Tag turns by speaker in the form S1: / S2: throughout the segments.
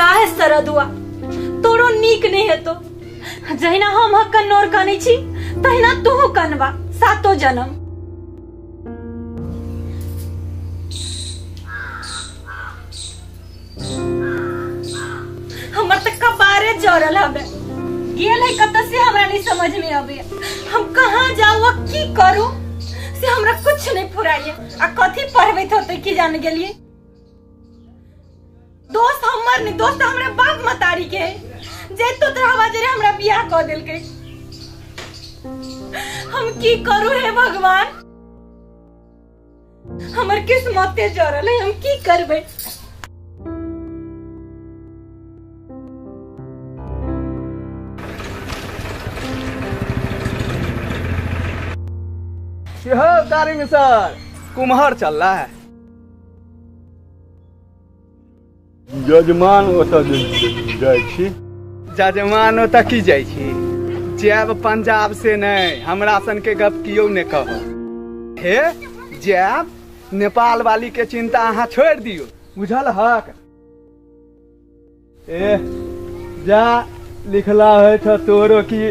S1: बियाह है सरदुआ तोरो नीक नहीं है तो जहिना हम हक्कन नोर कने छी तहिना तू कनवा सातो जन्म। हमर तक कपारे जरल हबे गेल है कत से हमरा नहीं समझ में आवे हम कहां जाऊ की करू से हमरा कुछ नहीं फुराइए आ कथी पढ़बे होते की जान गेलिए। दोस्त हमर नहीं दोस्त हमरा बाप मतारी के जे तो तरहवा जे हमरा बियाह क देल के हम की करू हे भगवान हमर किस्मत ते जरल है हम की करबे।
S2: कारिंग सर कुम्हार चल रहा है।
S3: जजमान
S2: जजमान ओतऽ की जाइ छी जैब पंजाब से नहीं हमरा सन के गप कियो ने कहो हे जैब नेपाल वाली के चिंता अहाँ छोड़ दियो बुझल हक। ए जा लिखला है तो तोरो की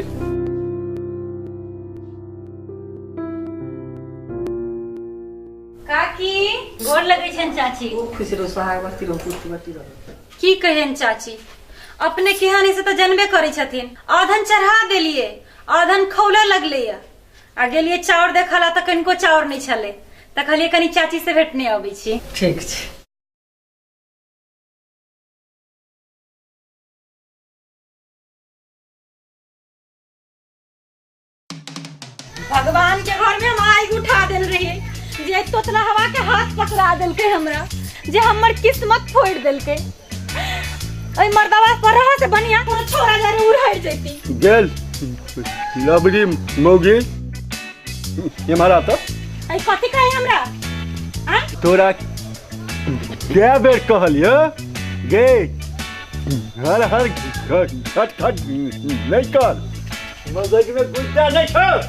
S1: काकी गोर लगै छन चाची
S4: खुश रहो सुहागवती रहो पुत्रवती रहो।
S1: की कहेन चाची अपने कहानी से तो जनबे करे छथिन आधन चढ़ा देलिए आधन खौला लगले आ गेलिए चाउर देखला त कनको चाउर नहीं छले त कहलिए कनी चाची से भेटने आबै छी।
S4: ठीक छै
S1: भगवान के घर में हम आग उठा देल रहिए जे तोतला हवा के हाथ पकड़ा देल के हमरा जे हमर किस्मत फोड़ देल के ओइ मर्दावा पर रहा से बनिया तोरा छोरा जारे उड़ाई जैती
S3: गेल लबड़ी मौगी ये मारा तो
S1: आई कथि कहे हमरा हां
S3: तोरा क्या बेर कहलियो गे हर हर खट खट नहीं कर मगज में गुस्सा नहीं छोड़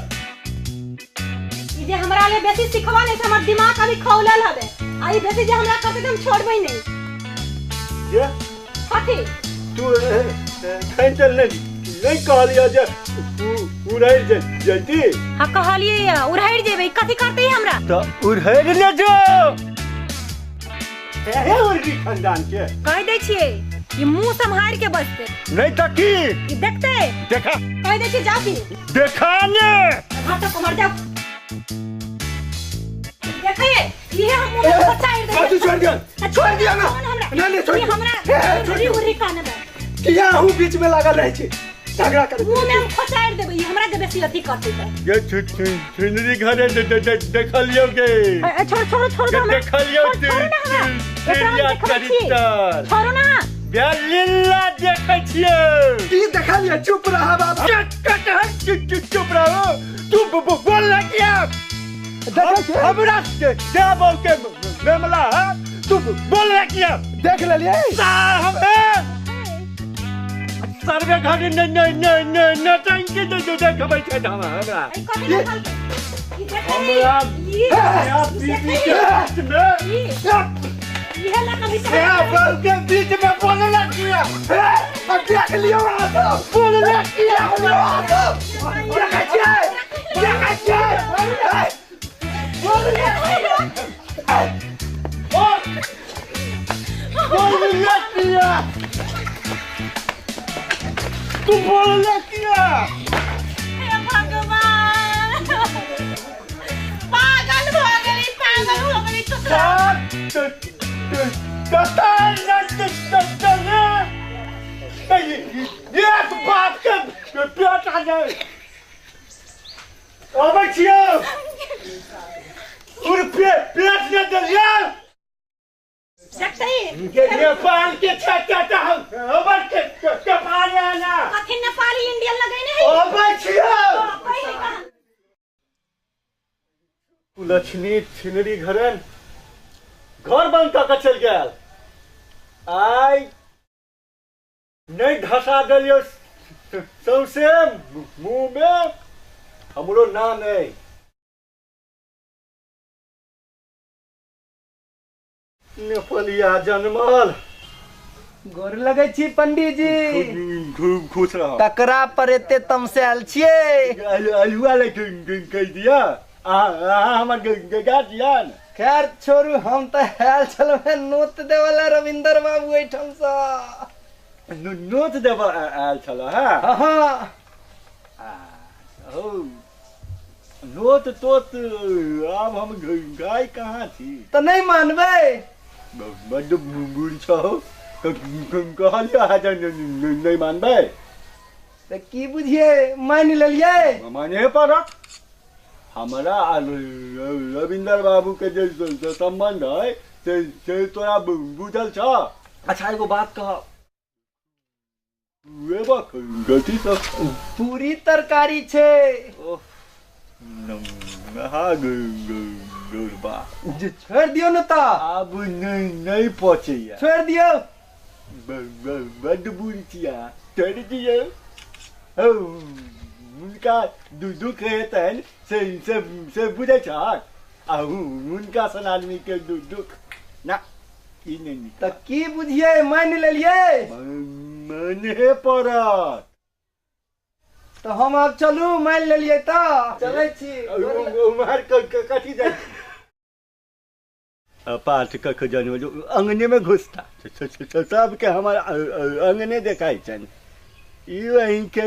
S1: ई जे हमरा ले बेसी सिखवा नहीं हमर दिमाग अभी खौलल हबे आई बेसी जे हमरा कहते हम छोड़बै नहीं
S3: ये
S1: कथि
S3: तू खैंचल नहीं कहलियो जे उड़ाई जैती
S1: हां कहलिए उड़ाई जेबै कथि करते हमरा
S3: तो उड़ाई ले जो है उर्गी खानदान के
S1: कह दे छिए ये मुंह संभाल के बसते
S3: नहीं तकी
S1: ई देखते
S3: देखा
S1: कह दे छी जाओ की
S3: देखाने
S1: हां तो मर जाओ देखिए ये हम मुंह में फसाई दे
S2: तू छोड़ दिया ना नहीं छोड़
S1: हमरा छोड़ी उरी काने में
S2: किया हूं बीच में लागल रहे छी झगड़ा कर
S1: मुंह में हम फसाई देबै हमरा के बेसी अथी करते त
S3: ये छुनरी घरे देखलियो के
S1: छोड़ दो हमरा
S3: देखलियो तेरिया चरित्र
S1: छोड़ो ना
S3: बेलिल्ला देखै छियो
S2: की देखलिए चुप रहा बाबा
S3: चुप रहो तू बोल ना क्या हमरा के देबो के मामला है तू बोल ना क्या
S2: देख लेलिए
S3: हम सर्वे घड़ी न टंकी दे देखबै छै हमरा हमरा बीबी के हाथ में
S1: ये ला कभी
S3: बोल के बीच में बोलने लग गया
S2: अब देख लियो
S3: बोलने लग गया तू बोलने किया
S1: हे भगवान पागल हो गई तो
S3: एक बात के पेट आ जाए अब छियो और पेट ने दिया
S1: देखते ही
S3: के नेपाल के छटा अब के पानी ना
S1: कथि नेपाली इंडियन लगे नहीं
S3: अब छियो लक्ष्मी छिनरी घरन घर बंद का चल गया आई नहीं धसा दिलियो सौसे मुंह में हमरो नाम है नेपालिया जनमल
S2: गोर लगै छी पंडित जी।
S3: खूब खुश रहो।
S2: ककरा पर एते तमसायल छियै?
S3: अलुआ ले कह दिया हमर गार्जियन।
S2: खैर छोड़ू, हम तो आयल छलहुँ नोत देवला रविंदर बाबू एहिठाम से।
S3: नोत देव आयल छल।
S2: हाँ
S3: नोत तोत आब हम गाय कहाँ छी?
S2: तो नहीं मानबै?
S3: बड्ड बूढ़ छहो, कहलिए नहीं मानबै
S2: तो की बुझिए, मान लेलिए?
S3: माने पड़त। हमारा रविंदर बाबू के जो संबंध है से तोरा बुझल छ? अच्छा एगो बात कह, गलती से
S2: पूरी तरकारी छे। जे छोड़ दियो न तो।
S3: अब नहीं पहुंचे।
S2: छोड़ दियो।
S3: बड्ड बूढ़ छिया, छोड़ दियो। उनका दुख हेतन से बुझे छ। उनका सन आदमी के दुख ना ई नहीं।
S2: तो की बुझिए, मान लेलिए?
S3: मने पड़त।
S2: तो हम अब चलू, मान लेलिए तो चलै छी।
S3: उमर कथी जाय पाठ कख जानो जो अंगने में घुसता सबके हमारा अंगने देखाई छन। ई वही के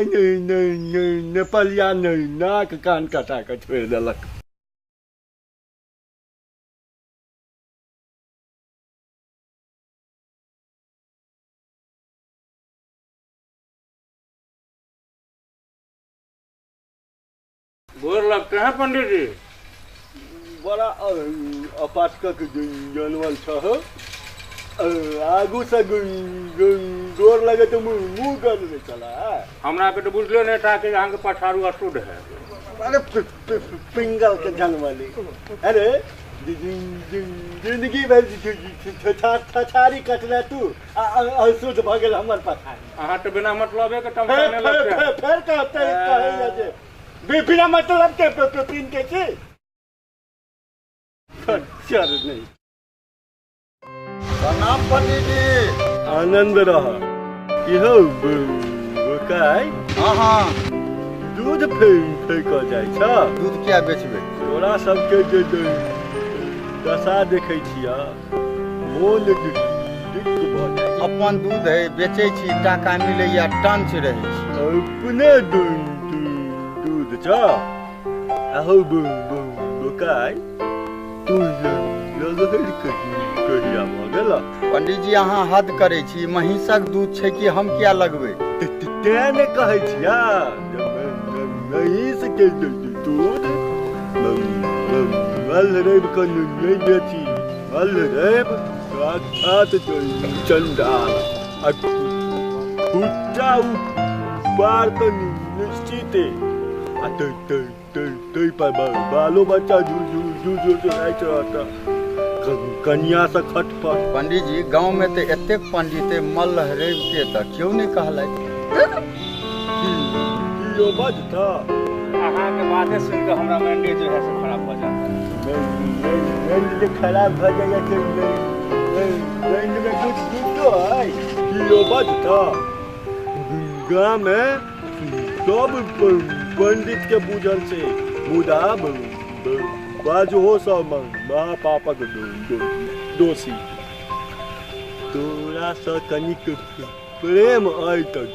S3: नेपालिया नाक कान कटा के छोड़ देलक।
S5: गोर लगते हैं पंडित जी।
S3: बड़ा अपाठक जानवर छ। आगू से गोर लगे तो मुंह कर ले चला।
S5: हमरा के तो बुझले नहीं था कि यहाँ के पछाड़ू अशुद्ध है।
S3: अरे पिंगल के जानवाली। अरे जिंदगी भर छछारी कटले तू अशुद्ध भ गेल हमर पछाड़ी।
S5: अहाँ तो बिना मतलब के टमटाने लगते हैं।
S3: फिर कहते जे बिना मतलब के पिन के छी। चल नहीं।
S6: प्रणाम पंडित जी।
S3: आनंद रह। इहो काय?
S6: हाँ
S3: दूध फेंक जाय छ।
S6: दूध क्या बेचबे?
S3: तोरा सबके जे दशा देखै छिया मोन दिक भ जाय।
S6: अपन दूध है बेचे छी, टाका मिलैया, टंच रहे छी।
S3: अपने दूध छ। अहो काय तू कहिया भ गेल?
S6: पंडित जी अहाँ हद करे छी, महिषक दूध छै कि हम क्या लगबे?
S3: तें ने कहै छिया महिष के दूध मल रेब के नहीं बेची। मल रेब साक्षात चंडाल खुट्टा पार तो निश्चित पर बालो बच्चा रहता कन्या से खटपट।
S6: पंडित जी गांव में तो एतेक पंडित मल रेब के तो क्यों नहीं कहलक?
S3: बात था
S5: अहाँ के बातें सुन के हमरा माइंड जो है से खराब हो जाता
S3: है। खराब भ जाए में कुछ तो है। यो बात था गाँव में सब पंडित के पूजन से मुदा बाजो हो सब महापापक दोषी। तोरा से कनिक प्रेम आई तक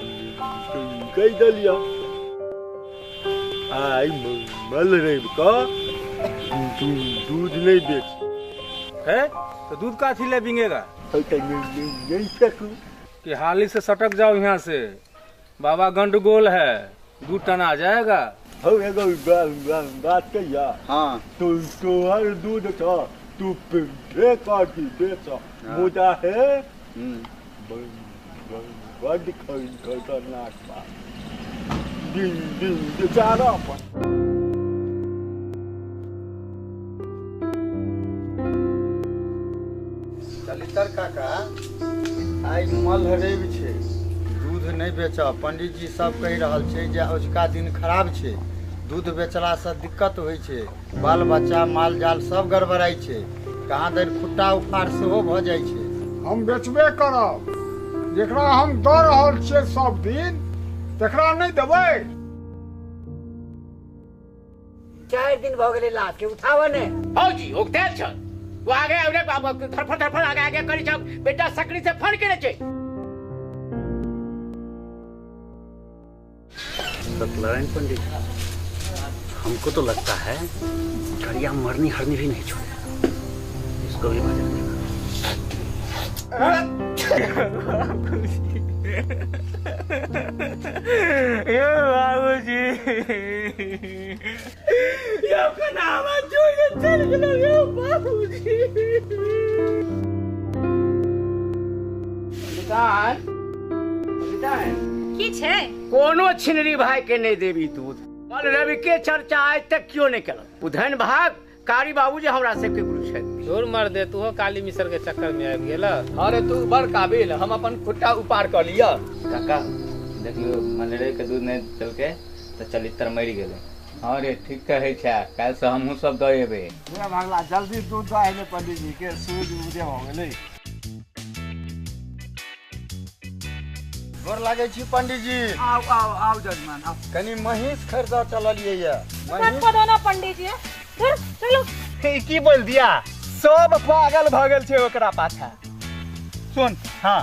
S3: कह दिलिया। आई मल रेब का दूध नहीं बेच
S5: है तो दूध का थी ले बिंगेगा
S3: नहीं फेंकू
S5: कि हाली से सटक जाओ यहाँ से। बाबा गंडगोल है, दूध टना जाएगा।
S3: हो एगो बात कहिया।
S6: हाँ
S3: तोहर दूध था तू फेंका की बेच मुदा है बड़ खतरनाक बात। दिन बेचारा
S6: दलितर काका आई मल रेब छै, दूध नहीं बेचा। पंडित जी सब कह रहल छै जे अजुका दिन खराब छै, दूध बेचला से दिक्कत होइ छै, बाल बच्चा माल जाल सब गड़बड़ाई छै, कहाँ दर खुट्टा उखाड़ सेहो भ जाइ छै।
S7: हम बेचबे करब,
S6: जेकरा हम दऽ रहल छियै सब दिन तकरा नहीं देबै।
S7: 4 दिन भऽ गेलै लात के उठाव ने।
S8: फौजी उगतेल छ वो आगे अरे धरफड़ आगे आगे करी छ बेटा सकरी से फोन करे छै।
S3: सत्यनारायण पंडित, हमको तो लगता है घड़िया मरनी हरनी भी नहीं छोड़ेगा, इसको भी मजा देगा।
S5: ये बाबूजी ये आपका नाम है जो ये चल गया ये बाबूजी।
S1: की छै?
S8: कोनो छिनरी भाई के नहीं देवी दूध। कल रवि के चर्चा आज तक क्यों नहीं कल? बुधन भाग कारी बाबूजी हमरा सबके गुरु छै।
S5: जोर मार दे तू काली मिसर के चक्कर में आबि गेला।
S2: अरे तू बड़ काबिल, हम अपन खुट्टा उपार कर लिया।
S9: काका देखियो मलेरिया के दूध नहीं चल के तो चलित्र मर गेले। हाँ रे ठीक कहे छै, काल से हमहू सब दऽ एबे।
S6: भागला जल्दी दूध दऽ आइले पंडित जी के सूर्य उदय भऽ गेलै। गोर लागै छी पंडित जी।
S2: आओ आओ आओ जजमान आओ।
S6: कनी महींष खरीदऽ चललियै ये।
S1: पंडित जी चलो
S2: की बोल दिया? सब पागल भ गेल छै ओकरा पाछा। सुन, हाँ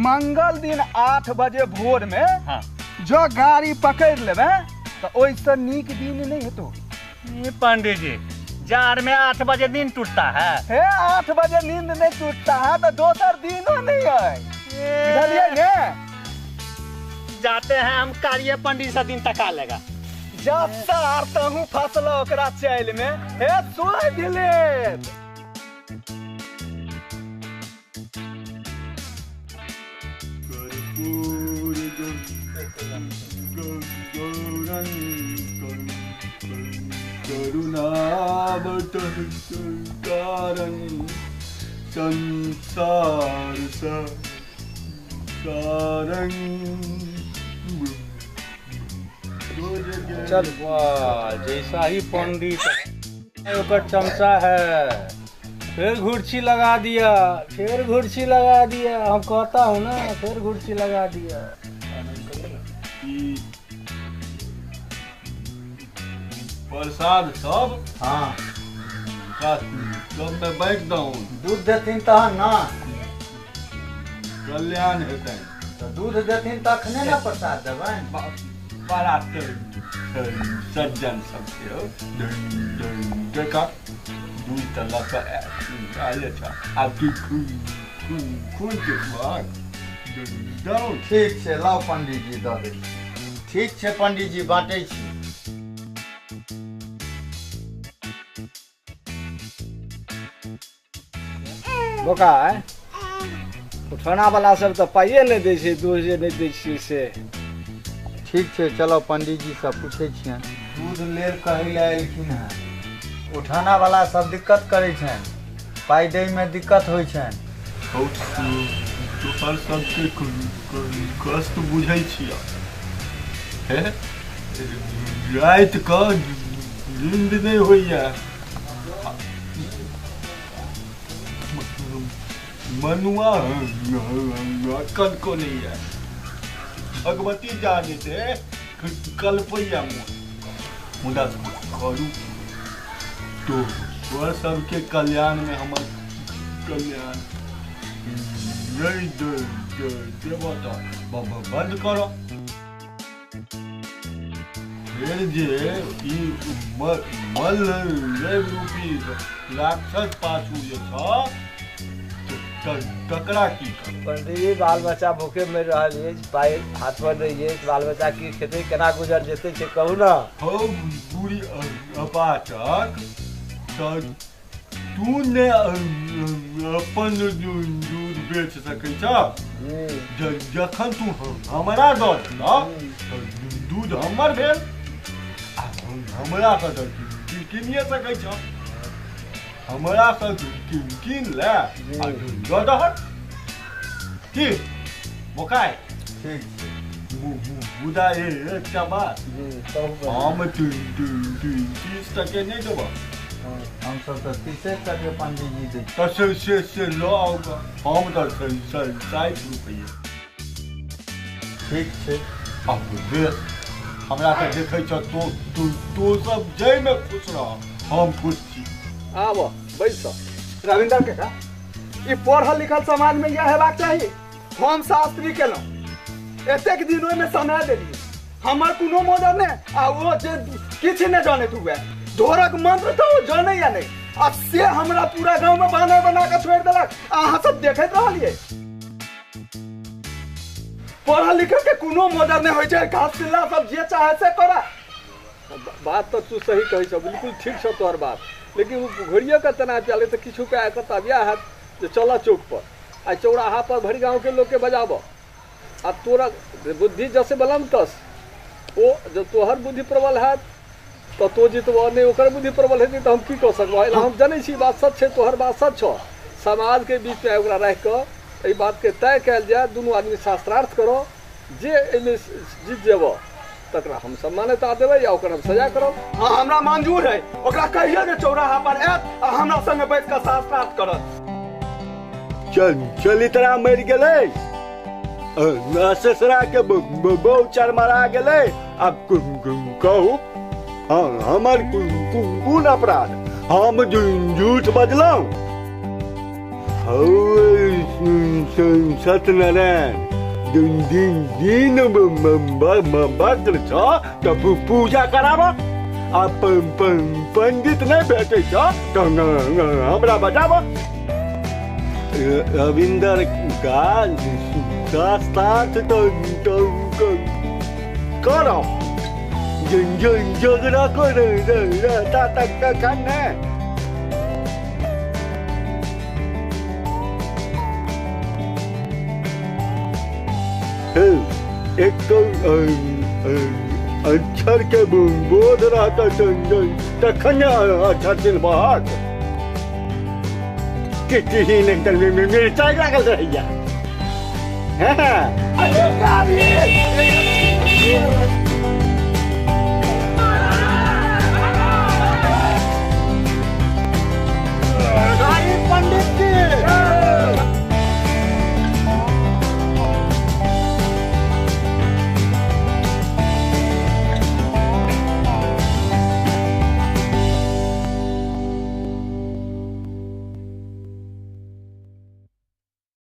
S2: मंगल दिन 8 बजे भोर में हाँ जो गाड़ी पकड़ लेबे तो ओइसे नीक दिन नहीं हेतौ।
S3: पंडित जी जार में 8 बजे दिन टूटता है।
S2: हे 8 बजे नींद नहीं टूटता है तो दोसर दिनों नहीं है।
S3: जाते हैं हम कार्य पंडित से दिन तका लेगा।
S2: जब सार तहूँ फसल ओकरा चैल में हे सोई दिले।
S3: संसार
S5: चल वाह जैसा ही पंडित है ओकर चमचा है। फिर घुर्ची लगा दिया, फिर घुर्ची लगा दिया। हम कहता हूँ ना फिर घुर्ची लगा दिया।
S3: प्रसाद सब
S6: हाँ
S3: सब में बैठ दऊं,
S6: दूध देथिन तहन ना
S3: कल्याण हेतै।
S6: तो दूध देथिन तखने ना प्रसाद देबनि।
S3: बड़ा सज्जन सब देखा दूध तो लगा आले था आपकी खून के बाद दऊं।
S6: ठीक छै लाओ पंडित जी दऽ दै। ठीक छै पंडित जी बाँटै छी।
S2: बोका उठौना वाला सब तो पाइए नहीं दै छै, दूध जे नहीं दै छियै से।
S6: ठीक छै चलो पंडित जी से पूछे छियन। दूध लेल कहै ले एलखिन हैं। उठाना वाला सब दिक्कत करै छनि, पाइ दै में दिक्कत होइ छनि।
S3: तोहर सबके कष्ट बुझै छियै। राति कऽ नींद नहीं होइया, मनुआ अक्कल को नहीं है। भगवती जाने से कल्पैया मुदा करू तो वह सबके कल्याण में हमर कल्याण नहीं देव तो बंद करो। फिर जे मल रूपी राक्षस पाछू जे छ तकरा की कर।
S2: पंडित जी बाल बच्चा भूखे मर रहा है, पाई हाथ पर नहीं है, बाल बच्चा की खेती केना गुजर जेते से कहू ना।
S3: हो पूरी अपाचक तू ने अपन दूध बेच सकै छ। जखन तू हमरा दऽ दूध हमर भेल, हमरा से किनिए सकै छ। हमरा से कीन ले दऽ दहक की बोकाय।
S6: ठीक
S3: मुदा एकटा बात, हम 30 टके नहीं देबऽ।
S5: हम सब तो 30 करके पंडित जी दे।
S3: तो से लो आओगा हम तो 60 रुपये।
S5: ठीक है।
S3: अब देख हमरा के देखे छ तो सब जय में खुश रह हम खुश छी।
S2: आब बैस रविंदर काका ई पढ़ल लिखल समाज में यह हेबाक चाहिए। हम शास्त्री केलहुँ एतेक दिन ओहिमे समय देलियै हमर कोनो मदद नहि आ ओ जे किछु नहि जानैत हुए ढोरक मंत्र तो ओ जानै या नहि आ से हमरा पूरा गांव में बानर बना के छोड़ि देलक। अहाँ सब देखैत रहलियै पढ़ल लिखल के कोनो मदद नहि होइ छै। घास पिल्ला सब जे चाहे से करा।
S10: बात तो तू सही कही छ बिल्कुल ठीक छ तोहर बात लेकिन घोड़िया के तना चले तो किछु का एक तबिया है जो चला चौक पर आ चौराहा पर भरी गांव के लोग के बजाब आ तोरा बुद्धि जैसे बलम तस ओ जब तोहर बुद्धि प्रबल है तो जितबो नहीं ओकर बुद्धि प्रबल है तो हम की कह सकबो। हम जानै छी बात सच छै तोहर बात सच छ। समाज के बीच में ओकरा रह के एहि बात के तय कयल जाय दुनू आदमी शास्त्रार्थ करो जे एहिमे जीत जेबो तकरा हम सम्मानिता देबै या ओकर हम सजा करब।
S2: हाँ हमरा मंजूर है ओकरा कहियो जे चौराहा पर आयत आ हमरा संगे बैठ के शास्त्रार्थ करत।
S3: चल इतना मर गेलै ससुरा के बहु चार मारा गेलै। अब कहू हमर कोन अपराध हम झूठ बजलहुँ। सत्यनारायण दिन भद्र छ तो पूजा कराब आ पंडित नहीं भेटे छ तो हमरा बताब। रविंदर का शास्त्रार्थ तो करो झगड़ा कर खाना एक तो अक्षर के बोध रहता तखन अच्छा दिन बात किसी ने मिर्चाई लागल रहिया।